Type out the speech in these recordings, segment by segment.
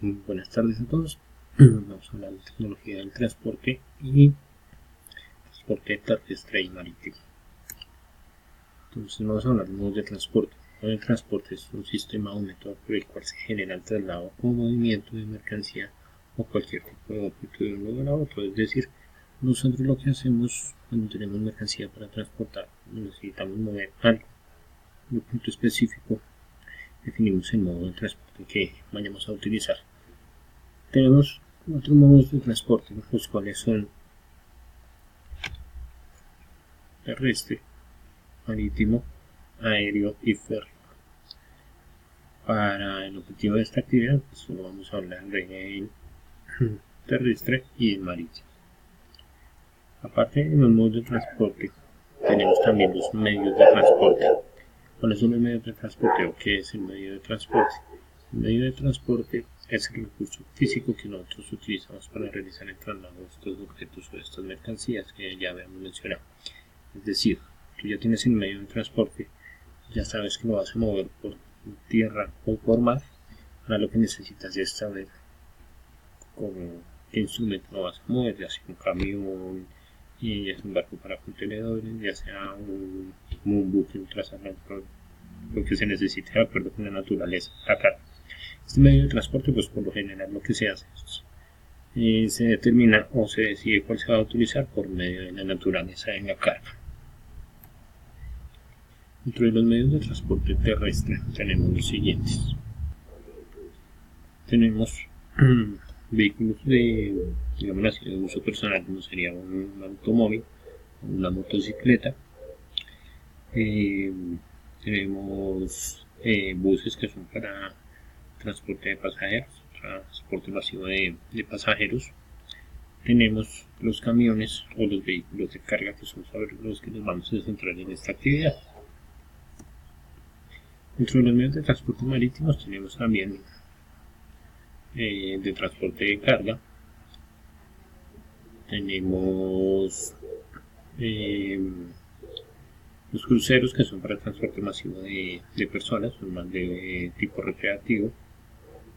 Buenas tardes a todos. Vamos a hablar de tecnología del transporte y transporte terrestre y marítimo. Entonces vamos a hablar de modos de transporte. El transporte es un sistema o método por el cual se genera el traslado o movimiento de mercancía o cualquier tipo de objeto de un lugar a otro. Es decir, nosotros lo que hacemos cuando tenemos mercancía para transportar, necesitamos mover algo en un punto específico, definimos el modo de transporte que vayamos a utilizar. Tenemos otros modos de transporte, los cuales son terrestre, marítimo, aéreo y férreo. Para el objetivo de esta actividad, solo vamos a hablar de terrestre y de marítimo. Aparte de los modos de transporte, tenemos también los medios de transporte. ¿Cuáles son los medios de transporte o qué es el medio de transporte? El medio de transporte es el recurso físico que nosotros utilizamos para realizar el traslado de estos objetos o de estas mercancías que ya habíamos mencionado. Es decir, tú ya tienes el medio de transporte, ya sabes que lo vas a mover por tierra o por mar. Ahora lo que necesitas es saber con qué instrumento lo vas a mover, ya sea un camión, ya sea un barco para contenedores, ya sea un buque, un transatlántico, lo que se necesite de acuerdo con la naturaleza de la carga. Este medio de transporte, pues por lo general lo que se hace es se determina o se decide cuál se va a utilizar por medio de la naturaleza en la carga. Dentro de los medios de transporte terrestre tenemos los siguientes. Tenemos vehículos de, digamos así, de uso personal, como sería un automóvil, una motocicleta. Tenemos buses que son para transporte de pasajeros, transporte masivo de pasajeros. Tenemos los camiones o los vehículos de carga, que son sobre los que nos vamos a centrar en esta actividad. Dentro de los medios de transporte marítimos tenemos también de transporte de carga. Tenemos los cruceros, que son para transporte masivo de personas, son más de tipo recreativo.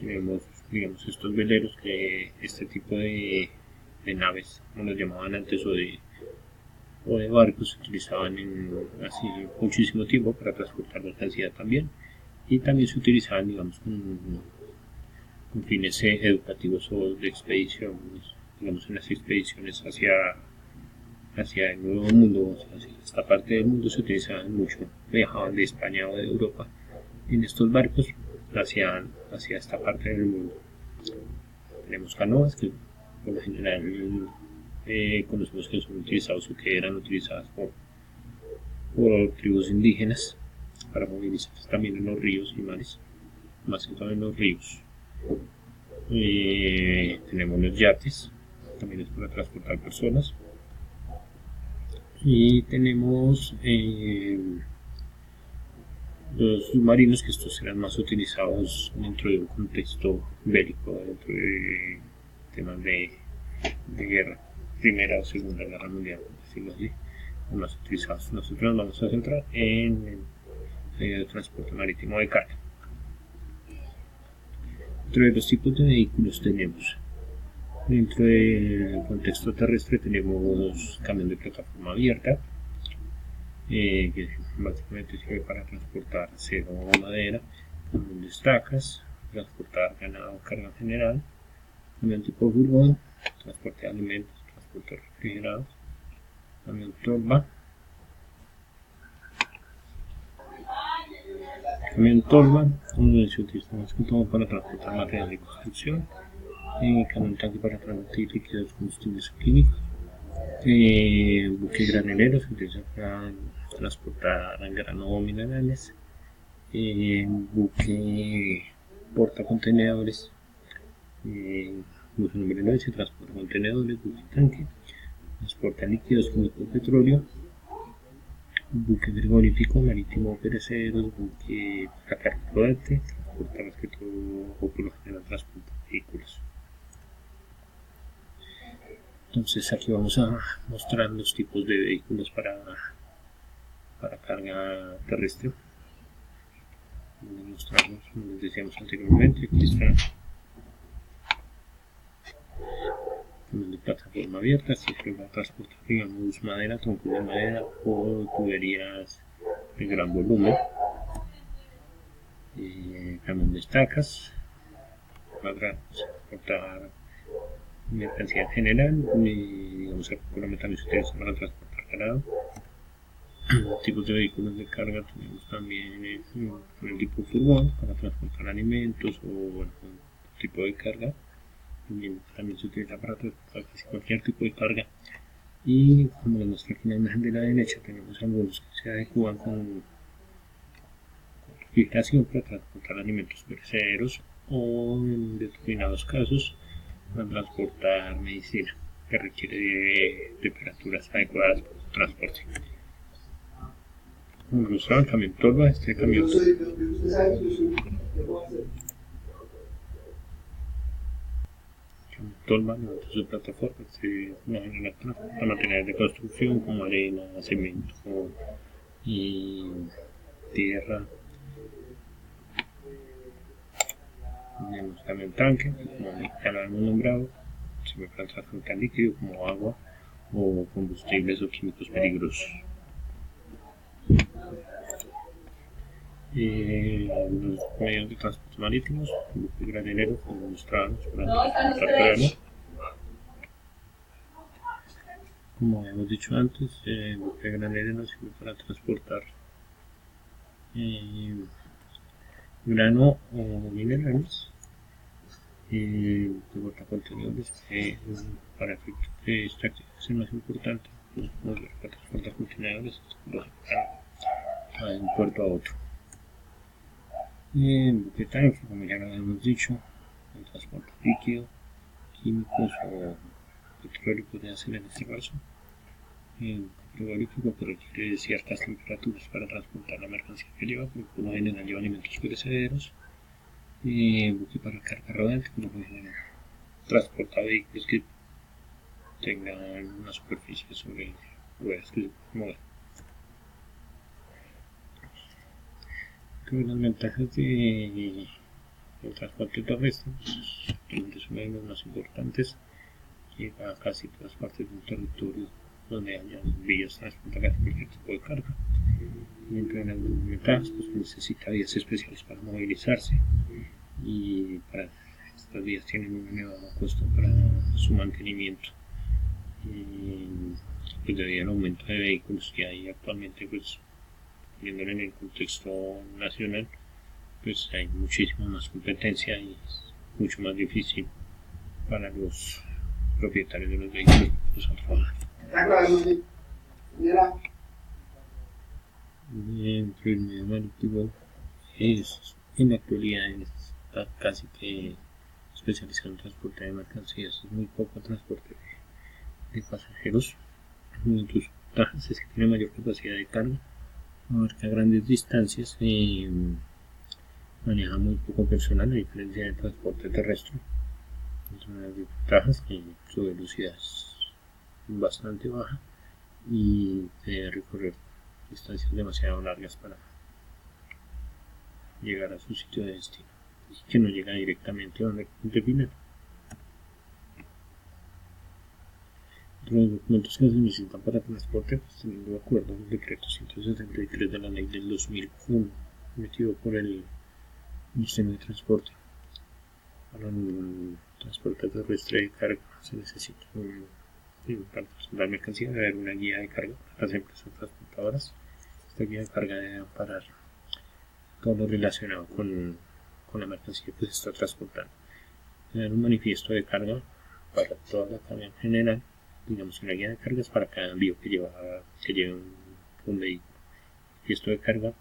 Tenemos, digamos, estos veleros, que este tipo de naves, como los llamaban antes, o de barcos, se utilizaban hace muchísimo tiempo para transportar mercancía también, y también se utilizaban, digamos, con fines educativos o de expediciones, digamos, en las expediciones hacia el Nuevo Mundo, hacia esta parte del mundo se utilizaban mucho, viajaban de España o de Europa en estos barcos hacia esta parte del mundo. Tenemos canoas, que por lo general conocemos que son utilizados o que eran utilizadas por tribus indígenas para movilizarse también en los ríos y mares, más que todo en los ríos. Tenemos los yates, también es para transportar personas. Y tenemos los submarinos, que estos serán más utilizados dentro de un contexto bélico, dentro de temas de guerra, Primera o Segunda Guerra Mundial, por decirlo así, los más utilizados. Nosotros nos vamos a centrar en el medio de transporte marítimo de carga. Dentro de los tipos de vehículos tenemos, dentro del contexto terrestre, tenemos camión de plataforma abierta, que básicamente sirve para transportar acero o madera, camión de estacas, transportar ganado o carga general, camión tipo furgón, transporte de alimentos, transporte refrigerado, camión tolva. Camión tolva se utiliza más que todo para transportar material de construcción, camión tanque para transmitir líquidos, combustibles o químicos, buque granelero se utiliza para transportar grano o minerales, buque portacontenedores, buque número 9 se transporta contenedores, buque tanque transporta líquidos, químicos, petróleo, buque frigorífico, marítimo, perecederos, buque para carga rodante, transporta más que todo, o por lo general transporta vehículos. Entonces aquí vamos a mostrar los tipos de vehículos para carga terrestre. Mostrarlos, como les decíamos anteriormente, aquí está También de plataforma abierta, siempre va a transportar, digamos, madera, troncos de madera o tuberías de gran volumen. Camión de estacas para transportar mercancía en general, digamos, el programa también se utiliza para transportar ganado. Tipos de vehículos de carga tenemos también el tipo furgón para transportar alimentos o algún tipo de carga. También se utiliza para transportar casi cualquier tipo de carga. Y como les muestra aquí en la imagen de la derecha, tenemos algunos que se adecúan con refrigeración para transportar alimentos perecederos o en determinados casos para transportar medicina que requiere de temperaturas adecuadas para su transporte. Como mostraba el camión tolva, este camión tolva levanta su plataforma, para materiales de construcción como arena, cemento y tierra. Tenemos también tanque, como ya lo hemos nombrado, sirve para transportar líquido como agua o combustibles o químicos peligrosos. Los medios de transporte marítimos, buques granileros, como mostramos, para transportar grano. Como habíamos dicho antes, el buque granelero sirve para transportar grano o minerales de portacontenedores, para efectos de esta actividad es el más importante, los portacontenedores de un puerto a otro. El buque tanque, como ya lo habíamos dicho, el transporte líquido, químicos o petróleo podría ser en este caso. El frigorífico que requiere de ciertas temperaturas para transportar la mercancía que lleva, porque por lo general lleva alimentos perecederos. Buque para carga rodante, que por lo general transporta vehículos que tengan una superficie sobre ruedas que se pueden mover. Las ventajas del transporte terrestre son de los más importantes. Llega a casi todas partes del territorio donde haya vías transportadas cualquier tipo de carga. Y entre las ventajas, pues necesita vías especiales para movilizarse, y para estas vías tienen un elevado costo para su mantenimiento, pues debido al aumento de vehículos que hay actualmente, pues viéndolo en el contexto nacional, pues hay muchísima más competencia y es mucho más difícil para los propietarios de los vehículos trabajar. Dentro del medio marítimo en la actualidad está casi que especializado en transporte de mercancías, es muy poco transporte de pasajeros. Sus ventajas es que tiene mayor capacidad de carga, abarca grandes distancias y maneja muy poco personal, a diferencia del transporte terrestre. Es una de las ventajas que su velocidad es bastante baja y debe recorrer distancias demasiado largas para llegar a su sitio de destino, y que no llega directamente a donde final. Entre los documentos que se necesitan para transporte, pues, teniendo de acuerdo el decreto 173 de la ley del 2001, emitido por el Ministerio de Transporte. Para el transporte terrestre de carga se necesita para transportar mercancía debe haber una guía de carga para las empresas transportadoras. Esta guía de carga debe amparar todo lo relacionado con la mercancía que se está transportando. Tener un manifiesto de carga para toda la carga en general, digamos una guía de cargas para cada envío que lleve un vehículo. Manifiesto de carga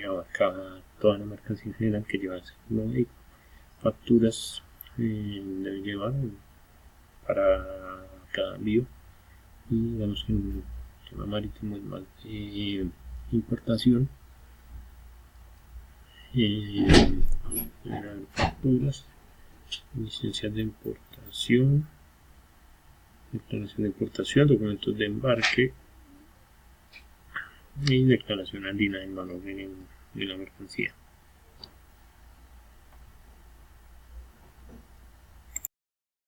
abarca toda la mercancía en general que lleva un vehículo. Facturas deben llevar para cada envío, y digamos que en el tema marítimo es más importación, facturas, licencias de importación, declaración de importación, documentos de embarque y declaración andina del valor de la mercancía.